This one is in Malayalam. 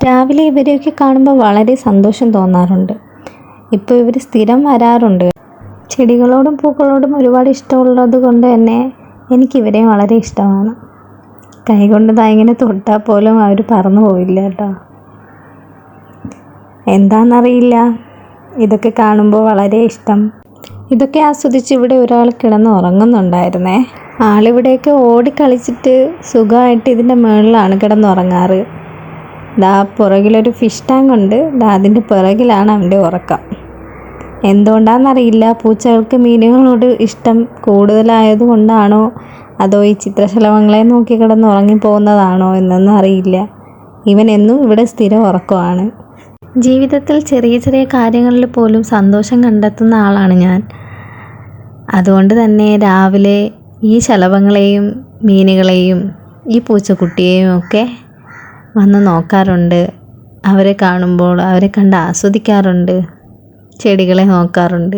രാവിലെ ഇവരെയൊക്കെ കാണുമ്പോൾ വളരെ സന്തോഷം തോന്നാറുണ്ട്. ഇപ്പോൾ ഇവർ സ്ഥിരം വരാറുണ്ട്. ചെടികളോടും പൂക്കളോടും ഒരുപാട് ഇഷ്ടമുള്ളത് കൊണ്ട് തന്നെ എനിക്കിവരെയും വളരെ ഇഷ്ടമാണ്. കൈകൊണ്ട് ഇങ്ങനെ തൊട്ടാൽ പോലും അവർ പറന്നു പോയില്ല കേട്ടോ. എന്താണെന്നറിയില്ല, ഇതൊക്കെ കാണുമ്പോൾ വളരെ ഇഷ്ടം. ഇതൊക്കെ ആസ്വദിച്ച് ഇവിടെ ഒരാൾ കിടന്ന് ഉറങ്ങുന്നുണ്ടായിരുന്നേ. ആളിവിടെയൊക്കെ ഓടിക്കളിച്ചിട്ട് സുഖമായിട്ട് ഇതിൻ്റെ മുകളിലാണ് കിടന്നുറങ്ങാറ്. പുറകിലൊരു ഫിഷ് ടാങ്ക് ഉണ്ട്. അതിൻ്റെ പിറകിലാണ് അവൻ്റെ ഉറക്കം. എന്തുകൊണ്ടാണെന്നറിയില്ല, പൂച്ചകൾക്ക് മീനുകളോട് ഇഷ്ടം കൂടുതലായത് കൊണ്ടാണോ അതോ ഈ ചിത്രശലഭങ്ങളെ നോക്കി കിടന്ന് ഉറങ്ങിപ്പോകുന്നതാണോ എന്നൊന്നും അറിയില്ല. ഇവൻ എന്നും ഇവിടെ സ്ഥിരം ഉറക്കമാണ്. ജീവിതത്തിൽ ചെറിയ ചെറിയ കാര്യങ്ങളിൽ പോലും സന്തോഷം കണ്ടെത്തുന്ന ആളാണ് ഞാൻ. അതുകൊണ്ട് തന്നെ രാവിലെ ഈ ശലഭങ്ങളെയും മീനുകളെയും ഈ പൂച്ചക്കുട്ടിയെയും ഒക്കെ വന്ന് നോക്കാറുണ്ട്. അവരെ കാണുമ്പോൾ അവരെ കണ്ട് ആസ്വദിക്കാറുണ്ട്. ചെടികളെ നോക്കാറുണ്ട്.